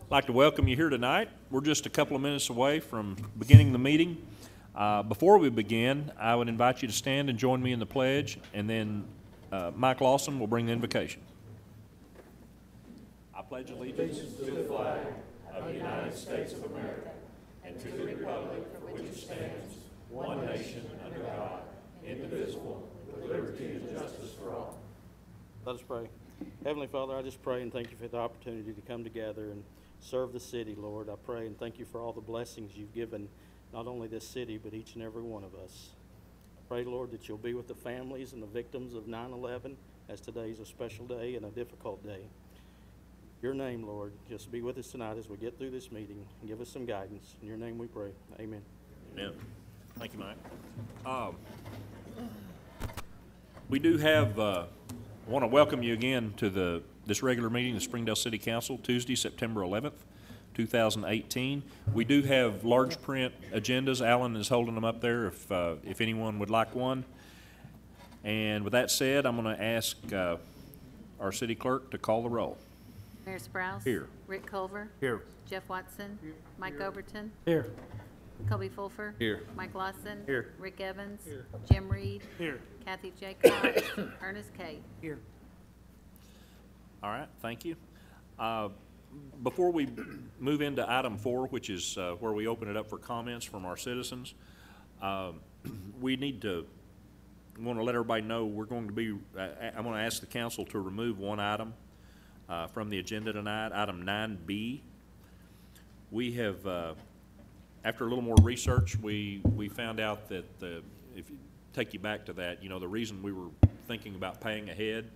I'd like to welcome you here tonight. We're just a couple of minutes away from beginning the meeting. Before we begin, I would invite you to stand and join me in the pledge, and then Mike Lawson will bring the invocation. I pledge allegiance to the flag of the United States of America and to the republic for which it stands, one nation under God, indivisible, with liberty and justice for all. Let us pray. Heavenly Father, I just pray and thank you for the opportunity to come together and serve the city, Lord. I pray and thank you for all the blessings you've given not only this city, but each and every one of us. I pray, Lord, that you'll be with the families and the victims of 9/11, as today is a special day and a difficult day. Your name, Lord, just be with us tonight as we get through this meeting and give us some guidance. In your name we pray. Amen. Amen. Thank you, Mike. We do have, I want to welcome you again to this regular meeting of the Springdale City Council, Tuesday, September 11th, 2018. We do have large print agendas. Alan is holding them up there if anyone would like one. And with that said, I'm going to ask our city clerk to call the roll. Mayor Sprouse. Here. Rick Culver. Here. Jeff Watson. Here. Mike Overton. Here. Kobe Fulfer. Here. Mike Lawson. Here. Rick Evans. Here. Jim Reed. Here. Kathy Jacobs. Ernest Kate. Here. All right, thank you. Before we move into item 4, which is where we open it up for comments from our citizens, we want to let everybody know we're going to be, I'm going to ask the council to remove one item from the agenda tonight, item 9B. We have, after a little more research, we found out that if you take you back to that, you know, the reason we were thinking about paying ahead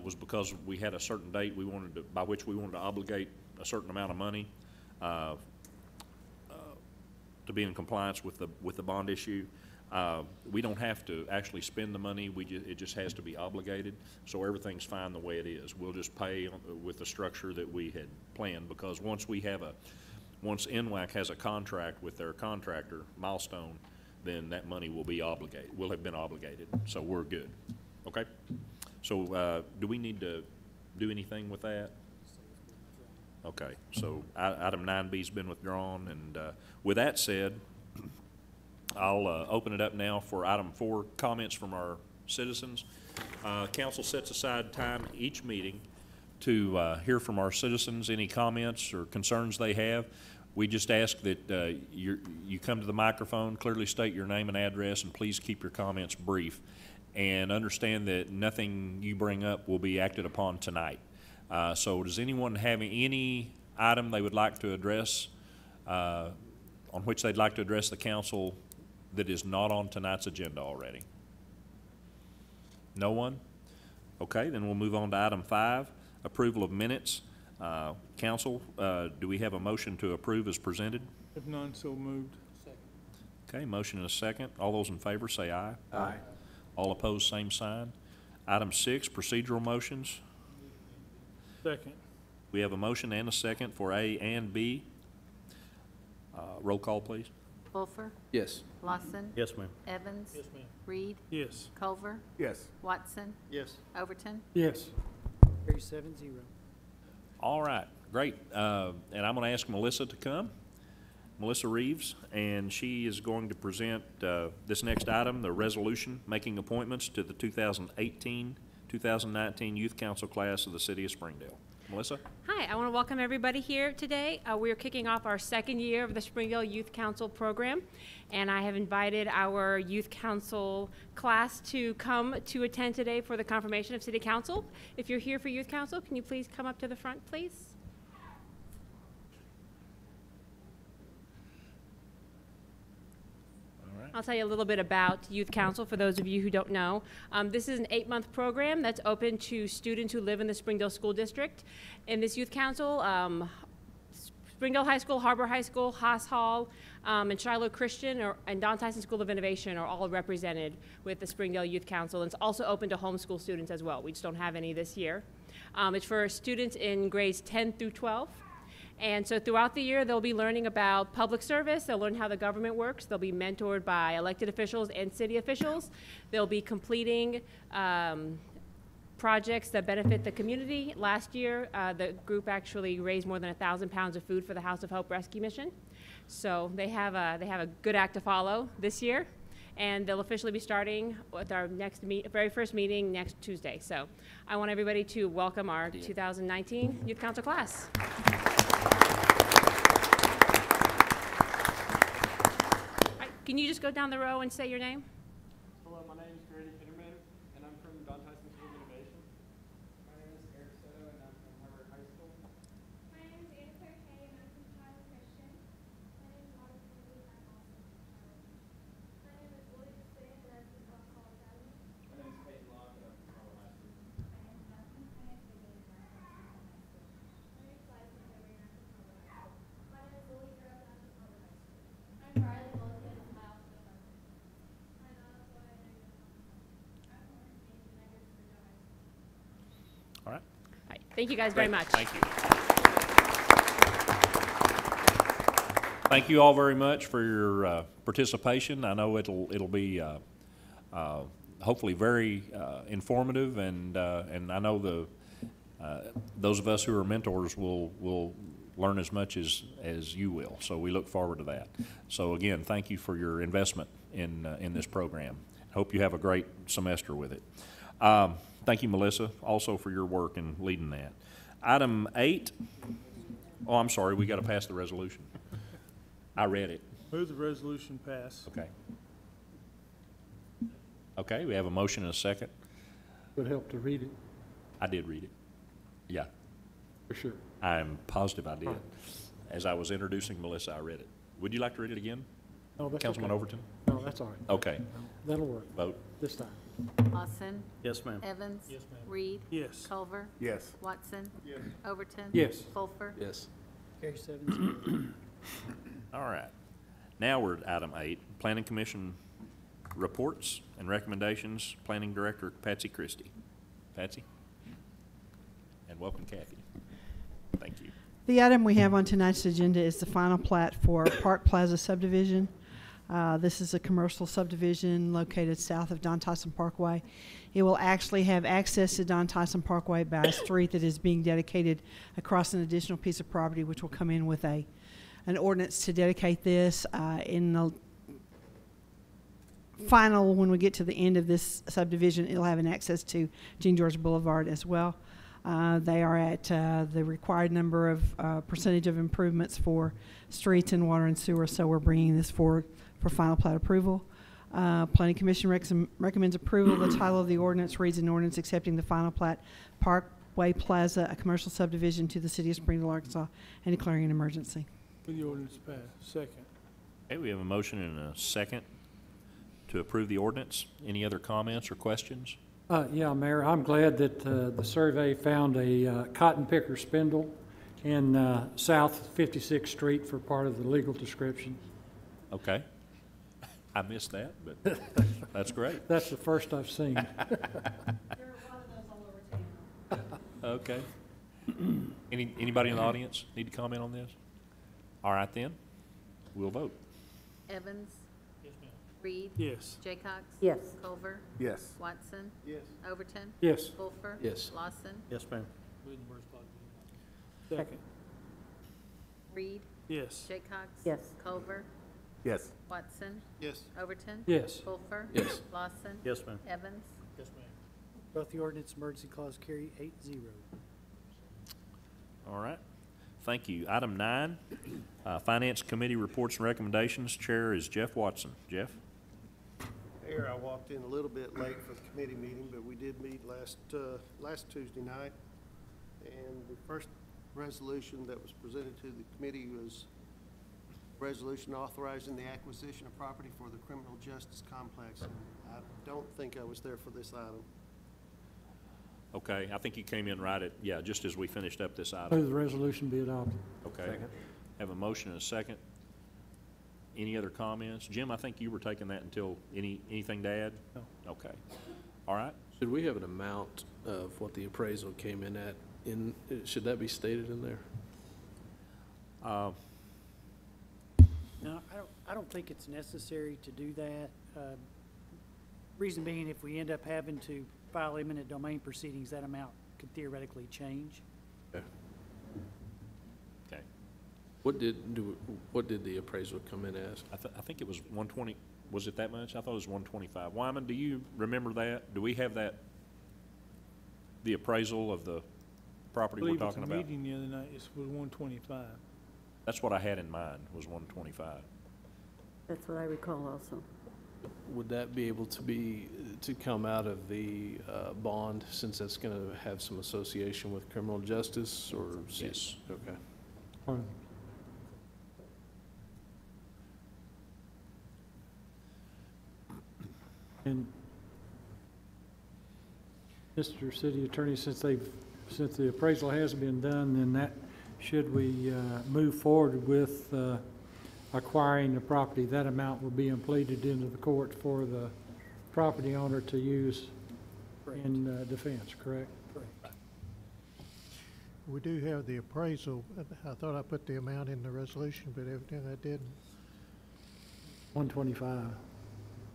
was because we had a certain date by which we wanted to obligate a certain amount of money to be in compliance with the bond issue. We don't have to actually spend the money. It just has to be obligated. So everything's fine the way it is. We'll just pay with the structure that we had planned, because once NWAC has a contract with their contractor, Milestone, then that money will have been obligated. So we're good. Okay? So do we need to do anything with that? Okay, so item 9B's been withdrawn, and with that said, I'll open it up now for item 4, comments from our citizens. Council sets aside time each meeting to hear from our citizens, any comments or concerns they have. We just ask that you come to the microphone, clearly state your name and address, and please keep your comments brief. And understand that nothing you bring up will be acted upon tonight. So does anyone have any item they would like to address, on which they'd like to address the council that is not on tonight's agenda already? No one? Okay, then we'll move on to item 5, approval of minutes. Council, do we have a motion to approve as presented? If none, so moved. Second. Okay, motion and a second. All those in favor say aye. Aye. All opposed, same sign. Item 6, procedural motions. Second. We have a motion and a second for A and B. Roll call, please. Fulfer. Yes. Lawson. Yes, ma'am. Evans. Yes, ma'am. Reed. Yes. Culver. Yes. Watson. Yes. Overton. Yes. Carry 7-0. All right, great. And I'm going to ask Melissa to come. Melissa Reeves, and she is going to present this next item, the resolution making appointments to the 2018-2019 Youth Council class of the City of Springdale. Melissa? Hi, I want to welcome everybody here today. We are kicking off our second year of the Springdale Youth Council program, and I have invited our Youth Council class to come to attend today for the confirmation of City Council. If you're here for Youth Council, can you please come up to the front, please? I'll tell you a little bit about Youth Council for those of you who don't know. This is an 8-month program that's open to students who live in the Springdale School District. In this Youth Council, Springdale High School, Harbor High School, Haas Hall, and Shiloh Christian and Don Tyson School of Innovation are all represented with the Springdale Youth Council. And it's also open to homeschool students as well. We just don't have any this year. It's for students in grades 10 through 12. And so throughout the year, they'll be learning about public service. They'll learn how the government works. They'll be mentored by elected officials and city officials. They'll be completing projects that benefit the community. Last year, the group actually raised more than 1,000 pounds of food for the House of Hope Rescue Mission. So they have a good act to follow this year, and they'll officially be starting with our very first meeting next Tuesday. So I want everybody to welcome our 2019 Youth Council class. All right, can you just go down the row and say your name? Hello, my name is Grady Finnerman, and I'm from Don Tyson School of Innovation. My name is Eric Soto, and I'm from Harvard High School. My name is Anna Claire Kay, and I'm from Child Christian. My name is Autumn Kennedy, and I'm also from Child. My name is William Smith, and I'm from Buckle Academy. My name is Peyton Locke, and I'm from Harvard High School. My name is Justin. My name is Vivian, and I'm from Harvard High School. My name is Liza Mcgovern, and I'm from Harvard High School. My name is Lily Grove, and I'm from Harvard High School. I'm Riley Wilkins, and I also go to Harvard. I'm Alice Boyd, and I go to Harvard. I'm Lauren James, and I go to Springdale High School. All right. All right, thank you guys very much. Thank you. Thank you all very much for your participation. I know it'll be hopefully very informative, and I know those of us who are mentors will learn as much as you will. So we look forward to that. So again, thank you for your investment in this program. Hope you have a great semester with it. Thank you, Melissa, also for your work in leading that. Item 8. Oh, I'm sorry, we got to pass the resolution. I read it. Move the resolution pass. Okay. Okay, we have a motion and a second. Would help to read it, I did read it. Yeah, for sure. I'm positive I did. As I was introducing Melissa, I read it. Would you like to read it again, No, that's Councilman okay. Overton? No, that's all right. Okay, That'll work vote. this time. Lawson. Yes, ma'am. Evans. Yes, ma'am. Reed. Yes. Culver. Yes. Watson. Overton. Yes. Fulfer. Yes. Carry 7-0. All right. Now we're at item 8, Planning Commission reports and recommendations. Planning Director Patsy Christie. Patsy? And welcome, Kathy. Thank you. The item we have on tonight's agenda is the final plat for Park Plaza subdivision. This is a commercial subdivision located south of Don Tyson Parkway. It will actually have access to Don Tyson Parkway by a street that is being dedicated across an additional piece of property, which will come in with an ordinance to dedicate this. In the final, when we get to the end of this subdivision, it'll have an access to Jean George Boulevard as well. They are at the required number of percentage of improvements for streets and water and sewer, so we're bringing this forward for final plat approval. Planning Commission recommends approval. The title of the ordinance reads an ordinance accepting the final plat Parkway Plaza, a commercial subdivision to the city of Springdale, Arkansas, and declaring an emergency. Move the ordinance pass. Second. Okay, we have a motion and a second to approve the ordinance. Any other comments or questions? Yeah, Mayor, I'm glad that the survey found a cotton picker spindle in South 56th Street for part of the legal description. Okay. I missed that, but that's great. That's the first I've seen. There are a lot of those all over town. Okay. Anybody in the audience need to comment on this? All right, then. We'll vote. Evans. Yes, ma'am. Reed. Yes. Jaycox. Yes. Culver. Yes. Watson. Yes. Overton. Yes. Fulfer. Yes. Lawson. Yes, ma'am. Move the first clause. Second. Reed. Yes. Jaycox. Yes. Culver. Yes. Watson. Yes. Overton. Yes. Fulfer. Yes. Lawson. Yes, ma'am. Evans. Yes, ma'am. Both the ordinance emergency clause carry 8-0. All right. Thank you. Item 9, Finance Committee reports and recommendations. Chair is Jeff Watson. Jeff? Mayor, I walked in a little bit late for the committee meeting, but we did meet last Tuesday night. And the first resolution that was presented to the committee was a resolution authorizing the acquisition of property for the criminal justice complex. And I don't think I was there for this item. Okay, I think you came in right at, yeah, just as we finished up this item. Move the resolution be adopted. Okay. Have a motion and a second. Any other comments? Jim, I think you were taking that until, anything to add? No. Okay. All right. Should we have an amount of what the appraisal came in at? Should that be stated in there? No, I don't think it's necessary to do that. Reason being, if we end up having to file eminent domain proceedings, that amount could theoretically change. Okay. What did the appraisal come in as? I think it was 120, was it that much? I thought it was 125. Wyman, do you remember that? Do we have that, the appraisal of the I property we're believe at talking the about? meeting the other night, it was 125. That's what I had in mind, was 125. That's what I recall also. Would that be able to come out of the bond, since that's going to have some association with criminal justice, or? Yes. Okay. And Mr. City Attorney, since the appraisal has been done, then that, should we move forward with acquiring the property, that amount will be pleaded into the court for the property owner to use in defense, correct? Correct. We do have the appraisal. I thought I put the amount in the resolution, but evidently I didn't. 125.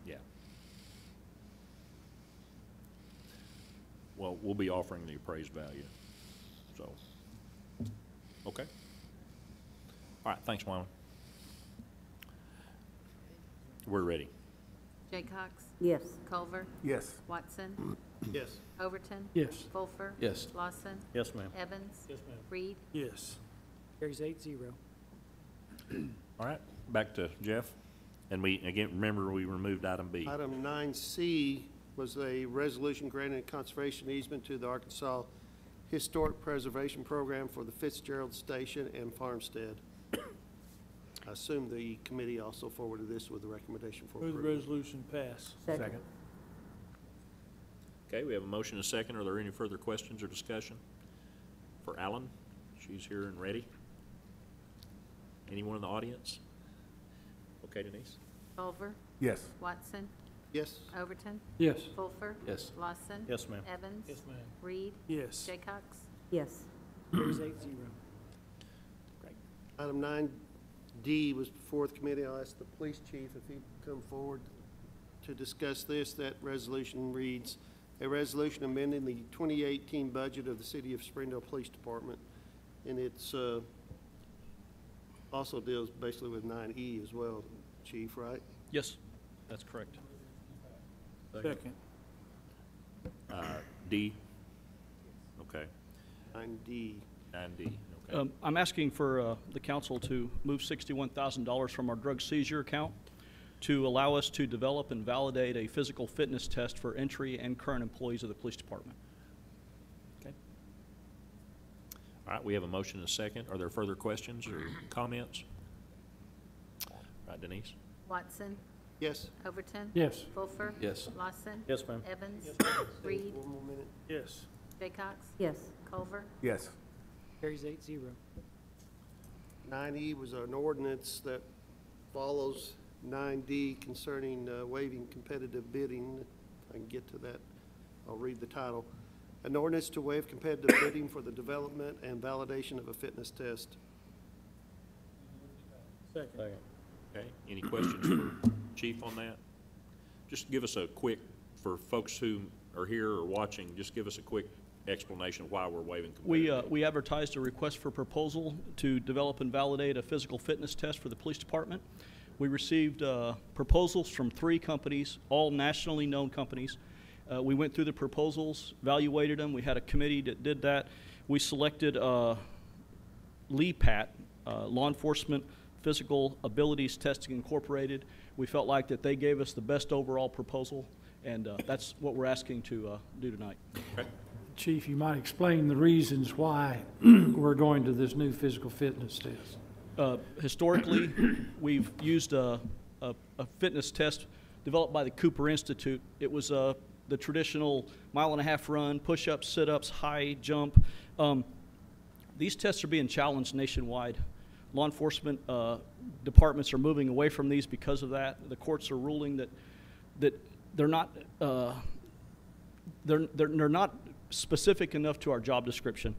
Yeah. Well, we'll be offering the appraised value, so, okay. All right, thanks, Wyman. We're ready. Jaycox? Yes. Culver? Yes. Watson? Yes. Overton? Yes. Fulfer? Yes. Lawson? Yes, ma'am. Evans? Yes, ma'am. Reed? Yes. Carries 8-0. All right, back to Jeff. And we, again, remember, we removed item B. Item 9C was a resolution granting a conservation easement to the Arkansas Historic Preservation Program for the Fitzgerald Station and Farmstead. I assume the committee also forwarded this with a recommendation for Move the approval. resolution pass. Second. Okay, we have a motion and a second. Are there any further questions or discussion? For Alan, she's here and ready. Anyone in the audience? Okay, Denise? Culver? Yes. Watson? Yes. Overton? Yes. Fulfer? Yes. Lawson? Yes, ma'am. Evans? Yes, ma'am. Reed? Yes. Jaycox? Yes. Carries 8-0. Item 9D was before the committee. I'll ask the police chief if he'd come forward to discuss this. That resolution reads, a resolution amending the 2018 budget of the City of Springdale Police Department. And it's also deals basically with 9E as well, Chief, right? Yes, that's correct. Second. D? Okay, 9D. 9D, okay. I'm asking for the council to move $61,000 from our drug seizure account to allow us to develop and validate a physical fitness test for entry and current employees of the police department. Okay. All right, we have a motion and a second. Are there further questions or comments? All right, Denise? Watson? Yes. Overton? Yes. Fulfer? Yes. Lawson? Yes, ma'am. Evans? Reed? One more minute. Yes. Jaycox? Yes. Culver? Yes. Carries 8-0. 9E was an ordinance that follows 9D concerning waiving competitive bidding. If I can get to that, I'll read the title. An ordinance to waive competitive bidding for the development and validation of a fitness test. Second. Okay, any questions for Chief on that? Just give us a quick, for folks who are here or watching, just give us a quick explanation of why we're waiving competitive. We advertised a request for proposal to develop and validate a physical fitness test for the police department. We received proposals from 3 companies, all nationally known companies. We went through the proposals, evaluated them. We had a committee that did that. We selected LEPAT, Law Enforcement Physical Abilities Testing Incorporated. We felt like that they gave us the best overall proposal, and that's what we're asking to do tonight. Okay. Chief, you might explain the reasons why we're going to this new physical fitness test. Historically, we've used a fitness test developed by the Cooper Institute. It was the traditional 1.5 mile run, push-ups, sit-ups, high jump. These tests are being challenged nationwide. Law enforcement departments are moving away from these because of that. The courts are ruling that they're not they're not specific enough to our job description.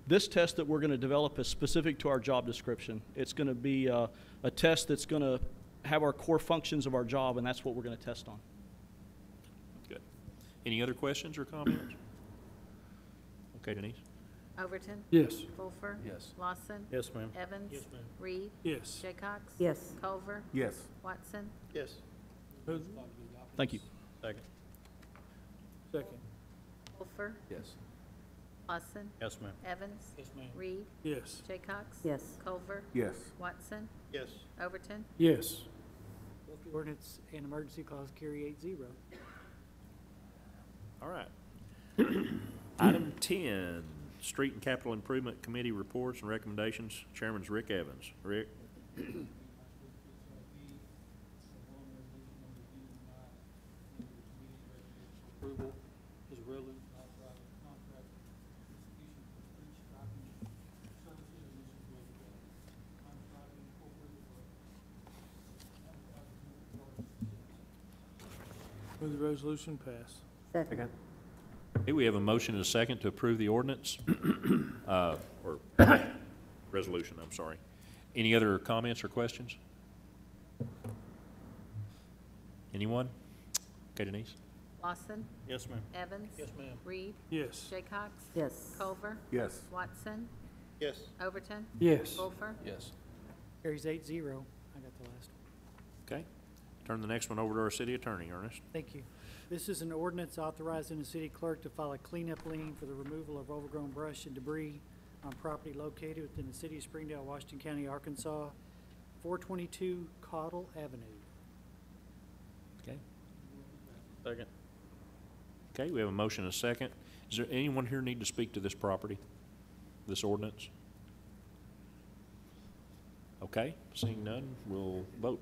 This test that we're going to develop is specific to our job description. It's going to be a test that's going to have our core functions of our job, and that's what we're going to test on. Good. Any other questions or comments? Okay, Denise? Overton. Yes. Wolfer. Yes. Lawson. Yes, ma'am. Evans. Yes, ma'am. Reed. Yes. Jaycox. Yes. Culver. Yes. Watson. Yes. Thank you. Second. Second. Wolfer. Yes. Lawson. Yes, ma'am. Evans. Yes, ma'am. Reed. Yes. Jaycox. Yes. Culver. Yes. Watson. Yes. Overton. Yes. Both the ordinance and emergency clause carry 8-0. All right. Item 10, Street and Capital Improvement Committee reports and recommendations. Chairman's Rick Evans. Rick? Approval is relevant. Authorizing contract execution for street striping services, and this is with contract incorporated for Move the resolution pass. Second. Okay, we have a motion and a second to approve the ordinance, or resolution, I'm sorry. Any other comments or questions? Anyone? Okay, Denise? Lawson. Yes, ma'am. Evans. Yes, ma'am. Reed. Yes. Jaycox. Yes. Culver. Yes. Watson. Yes. Overton. Yes. Wolfer. Yes. Carries 8-0. I got the last one. Okay. Turn the next one over to our city attorney, Ernest. Thank you. This is an ordinance authorizing the city clerk to file a cleanup lien for the removal of overgrown brush and debris on property located within the city of Springdale, Washington County, Arkansas, 422 Caudle Avenue. Okay. Second. Okay, we have a motion and a second. Is there anyone here need to speak to this property, this ordinance? Okay, seeing none, we'll vote.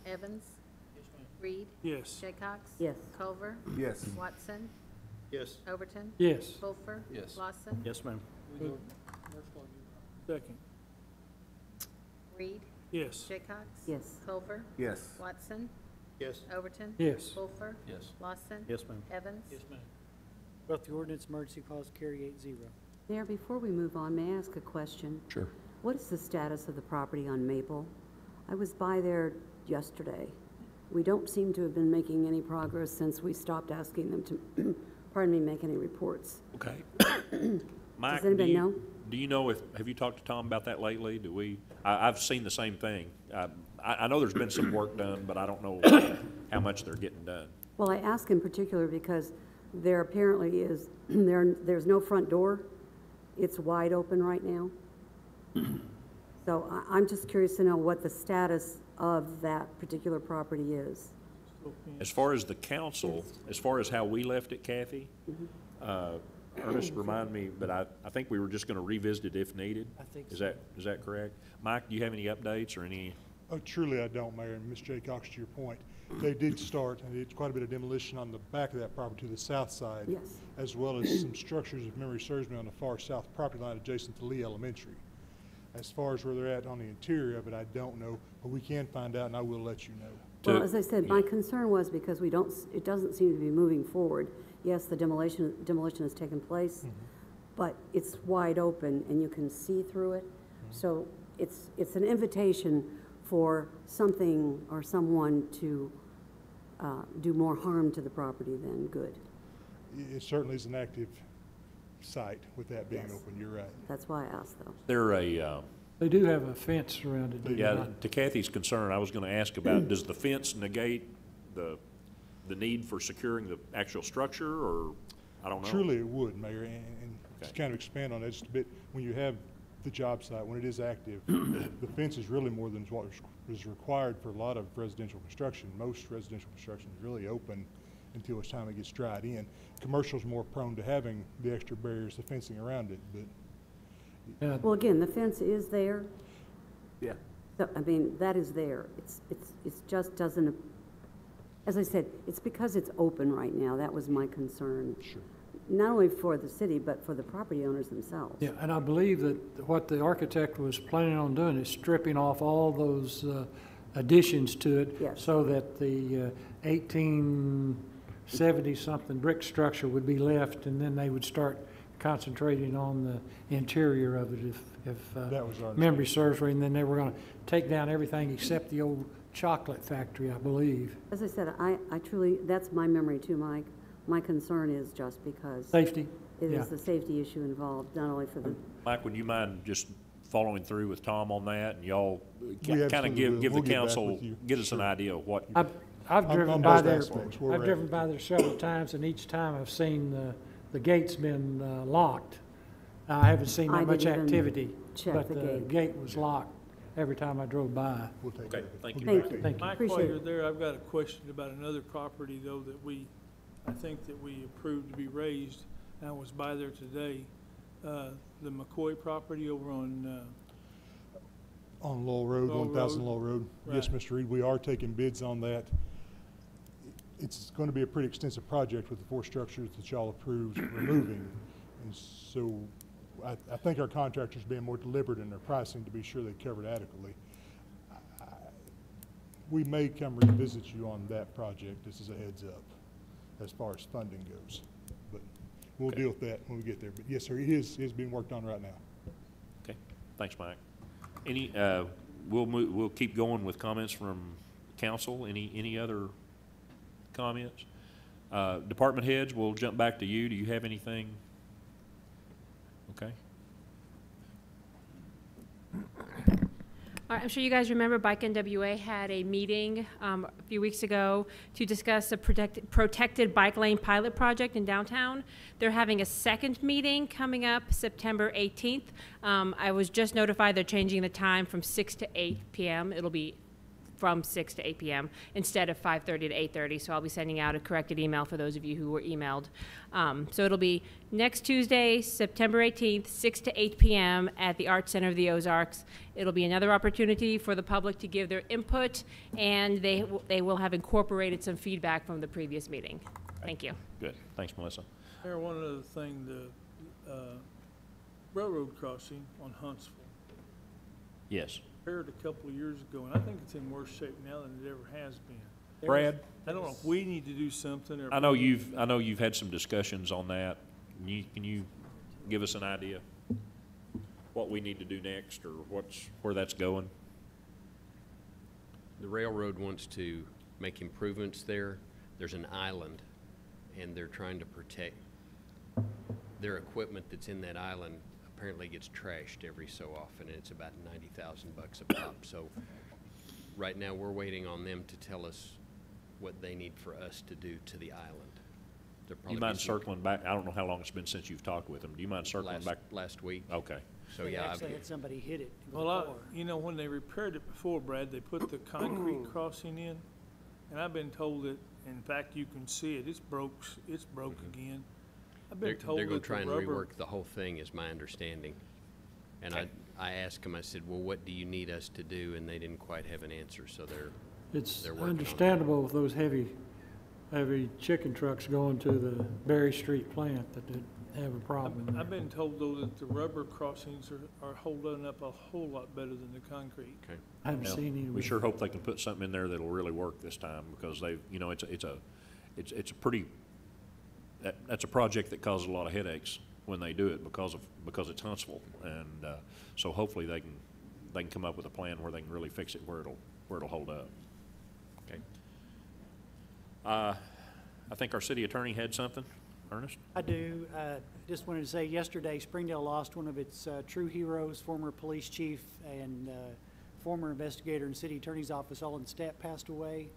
Evans. Reed. Yes. Jaycox. Yes. Culver. Yes. Watson. Yes. Overton. Yes. Wolfer. Yes. Lawson. Yes, ma'am. Second. Reed. Yes. Jaycox. Yes. Culver. Yes. Watson. Yes. Overton. Yes. Wolfer. Yes. Lawson. Yes, ma'am. Evans. Yes, ma'am. Both the ordinance and emergency clause carry 8-0. Mayor, before we move on, may I ask a question? Sure. What is the status of the property on Maple? I was by there yesterday. We don't seem to have been making any progress since we stopped asking them to, pardon me, make any reports. Okay. Mike, Does anybody know? Do you know have you talked to Tom about that lately? I've seen the same thing. I know there's been some work done, but I don't know how much they're getting done. Well, I ask in particular because there apparently is, there's no front door. It's wide open right now. So I'm just curious to know what the status of that particular property is. As far as the council, as far as how we left it, Kathy, Ernest, remind me, but I think we were just going to revisit it if needed. I think Is so. that correct? Mike, do you have any updates or any? Oh, truly I don't, Mayor, and Ms. Jaycox, to your point, they did start, and did quite a bit of demolition on the back of that property to the south side. Yes. As well as some structures, if memory serves me, on the far south property line adjacent to Lee Elementary. As far as where they're at on the interior of it, I don't know, but we can find out and I will let you know. Well, as I said, my concern was because it doesn't seem to be moving forward. Yes, the demolition has taken place, but it's wide open and you can see through it. So it's an invitation for something or someone to do more harm to the property than good. It certainly is an active site with that being Yes. open, you're right. That's why I asked, though. They do have a fence around it. do they Yeah, not? to Kathy's concern, I was going to ask about, does the fence negate the need for securing the actual structure, or, I don't know? Truly it would, Mayor, and just Okay. kind of expand on that just a bit. When you have the job site, when it is active, the fence is really more than what is required for a lot of residential construction. Most residential construction is really open until it's time it gets dried in. Commercial's more prone to having the extra barriers, the fencing around it, but Well, again, the fence is there. Yeah. So, I mean, that is there. It's just doesn't, as I said, it's because it's open right now. That was my concern. sure. Not only for the city, but for the property owners themselves. Yeah, and I believe that what the architect was planning on doing is stripping off all those additions to it. Yes. So that the 1870-something brick structure would be left, and then they would start concentrating on the interior of it if That was our memory serves me. And then they were going to take down everything except the old chocolate factory, I believe. As I said, I truly, that's my memory too, Mike, My concern is just because Safety, it yeah. is the safety issue involved, not only for the, Mike, would you mind just following through with Tom on that, and y'all We kind of absolutely will. give the We'll get back council, with you. get us an Sure. idea of what, I've On driven by both there, aspects, where I've we're driven at. by there several times, and each time I've seen the gate's been locked. I haven't seen I that much didn't even activity, check but the the gate. gate was locked every time I drove by. We'll take Okay, care of it. thank We'll you. get back to Thank Thank you. Mike, while Appreciate you're it. there, I've got a question about another property, though, that I think that we approved to be raised. And I was by there today, the McCoy property over on, On Lowell Road, Lowell 1,000 Road. Lowell Road. Yes, Right. Mr. Reed, we are taking bids on that. It's going to be a pretty extensive project with the 4 structures that y'all approved removing. And so I think our contractor's being more deliberate in their pricing to be sure they covered adequately. We may come revisit you on that project, this is a heads up, as far as funding goes. But we'll deal with that when we get there. But yes, sir, it is being worked on right now. okay, thanks, Mike. Any, we'll keep going with comments from council. Any other comments? Department heads, we'll jump back to you. Do you have anything? Okay. All right, I'm sure you guys remember Bike NWA had a meeting a few weeks ago to discuss a protected bike lane pilot project in downtown. They're having a second meeting coming up September 18th. I was just notified they're changing the time from 6 to 8 p.m. It'll be from 6 to 8 p.m. instead of 5:30 to 8:30, so I'll be sending out a corrected email for those of you who were emailed. So it'll be next Tuesday, September 18th, 6 to 8 p.m. at the Art Center of the Ozarks. It'll be another opportunity for the public to give their input, and they will have incorporated some feedback from the previous meeting. Thank you. Good. Thanks, Melissa. there, one other thing, the railroad crossing on Huntsville. Yes. Repaired a couple of years ago, and I think it's in worse shape now than it ever has been. Brad? I don't know if we need to do something or. I know you've had some discussions on that. Can you give us an idea what we need to do next, or where that's going? The railroad wants to make improvements there. There's an island, and they're trying to protect their equipment that's in that island. Apparently gets trashed every so often, and it's about $90,000 a pop. So right now, we're waiting on them to tell us what they need for us to do to the island. There'll Do probably you be mind some- circling back? I don't know how long it's been since you've talked with them. Do you mind circling back? Last week. Okay. So They yeah, actually had somebody hit it with a Well, car. you know, when they repaired it before, Brad, they put the concrete crossing in, and I've been told that, in fact, you can see it, it's broke again. I've been told they're gonna that the try and rubber. rework the whole thing, is my understanding. And I asked them, I said, well, what do you need us to do? And they didn't quite have an answer, so It's they're working on it. understandable with those heavy chicken trucks going to the Berry Street plant that they'd have a problem there. I've been told, though, that the rubber crossings are holding up a whole lot better than the concrete. Okay. I haven't Well, seen any. we sure hope they can put something in there that'll really work this time, because they've, it's a pretty, that's a project that causes a lot of headaches when they do it because it's Huntsville. And, so hopefully they can come up with a plan where they can really fix it where it'll hold up. Okay. I think our city attorney had something. Ernest? I do. Just wanted to say, yesterday, Springdale lost one of its true heroes, former police chief and former investigator in city attorney's office, Olin Stapp, passed away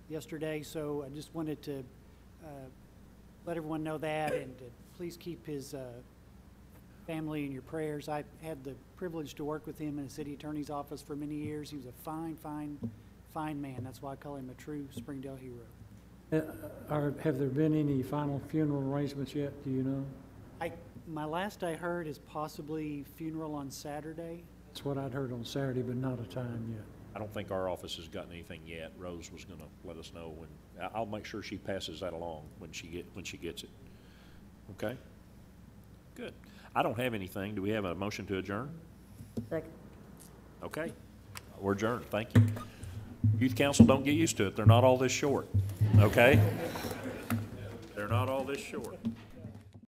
yesterday. So I just wanted to let everyone know that, and please keep his family in your prayers. I had the privilege to work with him in the city attorney's office for many years. He was a fine, fine, fine man. That's why I call him a true Springdale hero. Have there been any final funeral arrangements yet? Do you know? My last I heard is possibly funeral on Saturday. That's what I'd heard on Saturday, but not a time yet. I don't think our office has gotten anything yet. Rose was gonna let us know when, I'll make sure she passes that along when she gets it. Okay? Good. I don't have anything. Do we have a motion to adjourn? Second. Okay. We're adjourned. Thank you. Youth Council, don't get used to it. They're not all this short, okay? They're not all this short.